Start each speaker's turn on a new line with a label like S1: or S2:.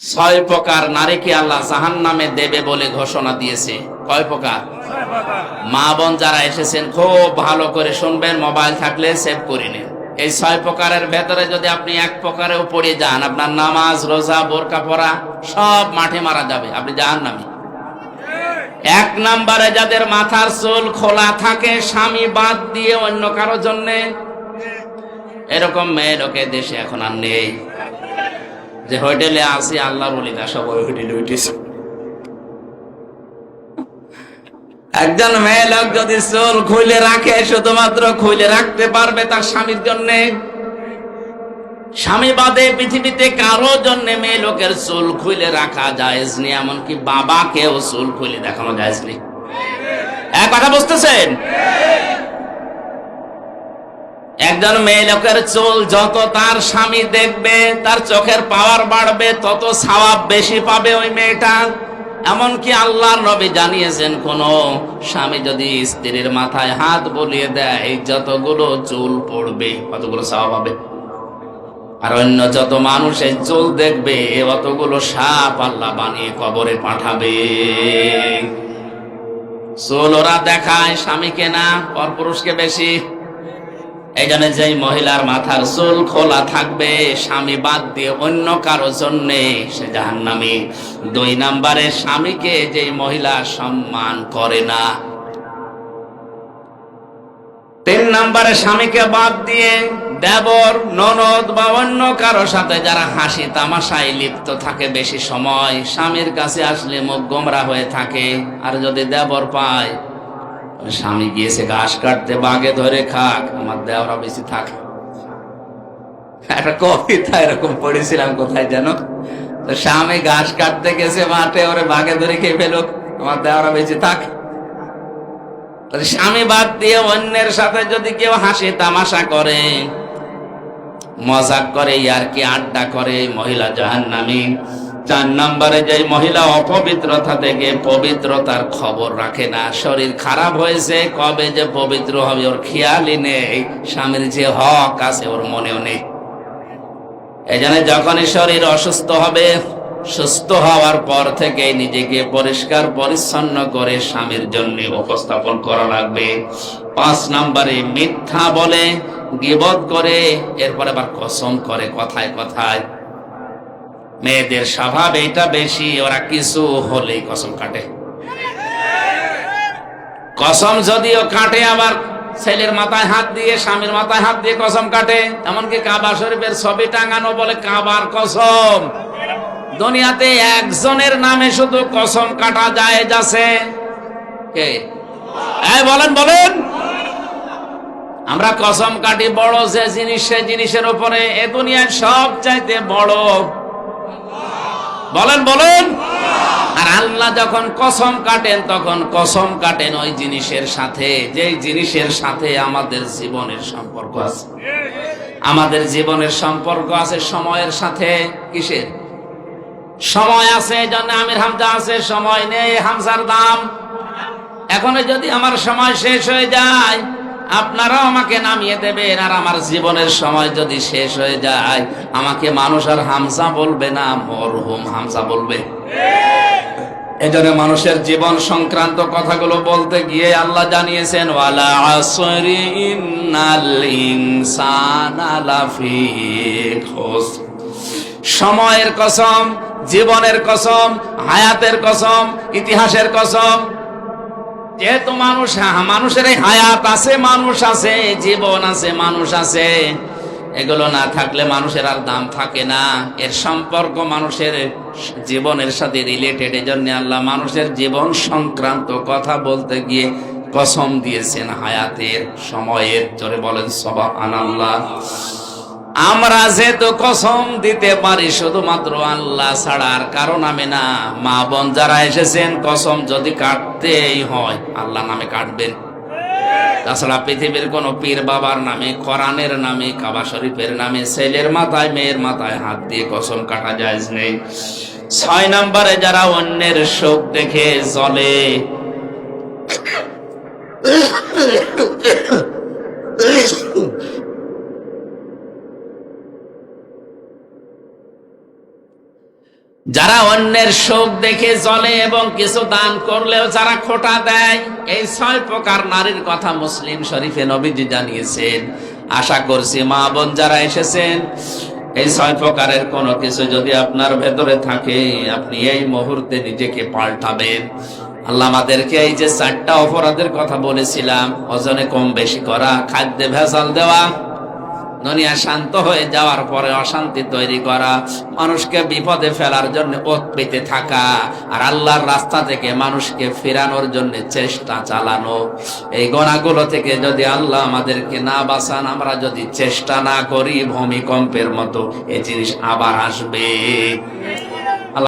S1: ছয় প্রকার নারীকে আল্লাহ জাহান্নামে দেবে বলে ঘোষণা দিয়েছে। কয় প্রকার? মা বোন যারা এসেছেন খুব ভালো করে শুনবেন, মোবাইল থাকলে সেভ করে নিন। এই ছয় প্রকারের ভেতরে যদি আপনি এক প্রকারেও পড়ে যান, আপনার নামাজ রোজা বোরকা পরা সব মাঠে মারা যাবে, আপনি জাহান্নামী। এক নম্বরে যাদের মাথার চুল খোলা থাকে স্বামী বাদ দিয়ে অন্য কারো জন্য, এরকম মেয়ে লোকে দেশে এখন আর নেই। যে হোটেলে আসি আল্লাহর ওলিরা সব ওই হোটেলে উঠেছে। একজন মেয়ে লোক যদি চুল খুলে রাখে, শুধুমাত্র খুলে রাখতে পারবে তার স্বামীর জন্য, স্বামী বাদে পৃথিবীতে কারো জন্য মেয়ে লোকের চুল খুলে রাখা জায়েজ নেই। এমনকি বাবাকেও চুল খুলে দেখানো জায়েজ নেই। এক কথা বুঝতেছেন? একজন মেয়ে লোকের চুল যত তার স্বামী দেখবে, তার চোখের পাওয়ার বাড়বে, তত সওয়াব বেশি পাবে ওই মেয়েটা। এমনকি আল্লাহর নবী জানিয়েছেন, কোন স্বামী যদি স্ত্রীর মাথায় হাত বুলিয়ে দেয়, যতগুলো চুল পড়বে কতগুলো সওয়াব হবে। আর অন্য যত মানুষ এই চুল দেখবে, অতগুলো সাপ আল্লাহ বানিয়ে কবরে পাঠাবে। চুল ওরা দেখায় স্বামীকে না, পরপুরুষকে বেশি। এই জন্য যেই মহিলার মাথার চুল খোলা থাকবে স্বামী বাদ দিয়ে অন্য কারো জন্য, সে জাহান্নামী। দুই নম্বরে স্বামীকে যেই মহিলা সম্মান করে না। তিন নম্বরে স্বামীকে বাদ দিয়ে দেবর ননদ বা অন্য কারো সাথে যারা হাসি তামাশায় লিপ্ত থাকে বেশি সময়, স্বামীর কাছে আসলে মুখ গোমরা হয়ে থাকে। আর যদি দেবর পায়, স্বামী গিয়েছে ঘাস কাটতে, বাগে ধরে খাক, আমার দেওরা বেশি থাকে। একটা কবিতা এরকম পড়েছিলাম কোথায় যেন, তো স্বামী ঘাস কাটতে গেছে মাঠে, ওরে বাগে ধরে খেয়ে ফেলুক, আমার দেওরা বেশি থাক। স্বামী বাদ দিয়ে অন্যের সাথে যদি কেউ হাসি তামাশা করে, মজাক করে, ইয়ারকি আড্ডা করে, মহিলা জাহান্নামী। চার নম্বরে যে মহিলা অপবিত্রতা থেকে পবিত্রতার খবর রাখে না, শরীর খারাপ হয়েছে কবে যে পবিত্র হবে ওর খেয়ালই নেই, স্বামীর যে হক আছে ওর মনেও নেই। এই জন্য যখনই শরীর অসুস্থ হবে, সুস্থ হওয়ার পর থেকে নিজেকে পরিষ্কার পরিচ্ছন্ন করে স্বামীর জন্য উপস্থাপন করা লাগবে। পাঁচ নম্বরে মিথ্যা বলে, গীবত করে, এরপর আবার কসম করে কথায় কথায়। মেয়েদের স্বভাব এটা বেশি, ওরা কিছু হলেই কসম কাটে। কসম যদিও কাটে, আবার ছেলের মাথায় হাত দিয়ে স্বামীর মাথায় হাত দিয়ে কসম কাটে। এমনকি কাবা শরীফের ছবি টাঙানো বলে কাবার কসম। দুনিয়াতে একজনের নামে শুধু কসম কাটা জায়েজ আছে, কে? এই বলেন বলেন। আমরা কসম কাটি বড় যে জিনিস, সে জিনিসের উপরে। এ দুনিয়ার সব চাইতে বড়, বলেন বলেন। আর আল্লাহ যখন কসম কাটেন, তখন কসম কাটেন ওই জিনিসের সাথে, যেই জিনিসের সাথে আমাদের জীবনের সম্পর্ক আছে। আমাদের জীবনের সম্পর্ক আছে সময়ের সাথে। কিসের সময় আছে? এই জন্য আমির হামজা আছে, সময় নেই হামজার দাম। এখন যদি আমার সময় শেষ হয়ে যায়, আপনারাও আমাকে নামিয়ে দেবেন। আর আমার জীবনের সময় যদি শেষ হয়ে যায়, আমাকে মানুষ আর হামজা বলবে না, মরহুম হামজা বলবে। এজন্য মানুষের জীবন সংক্রান্ত কথাগুলো বলতে গিয়ে আল্লাহ জানিয়েছেন, ওয়ালা আসরি ইন্নাল ইনসানা লাফি খুসর। সময়ের কসম, জীবনের কসম, হায়াতের কসম, ইতিহাসের কসম। যেহেতু মানুষের হায়াত আছে, মানুষ আছে, জীবন আছে, মানুষ আছে, এগুলো না থাকলে মানুষের আর দাম থাকে না। এর সম্পর্ক মানুষের জীবনের সাথে রিলেটেড। এই জন্য আল্লাহ মানুষের জীবন সংক্রান্ত কথা বলতে গিয়ে কসম দিয়েছেন হায়াতের, সময়ের। জোরে বলেন সুবহানাল্লাহ। আমরা যেহেতু কসম দিতে পারি শুধুমাত্র আল্লাহ ছাড়া আর কারো নামে না। মা বোন যারা এসেছেন, কসম যদি কাটতেই হয় আল্লাহ নামে কাটবেন। তাছাড়া পৃথিবীর কোন পীর বাবার নামে, কোরআনের নামে, কাবা শরীফের নামে ছেলের মাথায় মেয়ের মাথায় হাত দিয়ে কসম কাটা জায়েজ নেই। 6 নম্বরে যারা অন্যের শোক দেখে জ্বলে, যারা অন্যের শোক দেখে জ্বলে এবং কিছু দান করলেও যারা খোঁটা দেয়, এই 6 প্রকার নারীর কথা মুসলিম শরীফে নবীজি জানিয়েছেন। আশা করছি মা বোন যারা এসেছেন, এই 6 প্রকারের কোনো কিছু যদি আপনার ভেতরে থাকে, আপনি এই মুহূর্তে নিজেকে পাল্টাবেন। আল্লাহ আমাদেরকে এই যে 4টা অপরাধের কথা বলেছিলাম, ওজনে কম বেশি করা, খাদ্যে ভেজাল দেওয়া, দুনিয়া শান্ত হয়ে যাওয়ার পরে অশান্তি তৈরি করা, মানুষকে বিপদে ফেলার জন্য ওত পেতে থাকা, আর আল্লাহর রাস্তা থেকে মানুষকে ফেরানোর জন্য চেষ্টা চালানো, এই গুনাহগুলো থেকে যদি আল্লাহ আমাদেরকে না বাঁচান, আমরা যদি চেষ্টা না করি, ভূমিকম্পের মতো এই জিনিস আবার আসবে।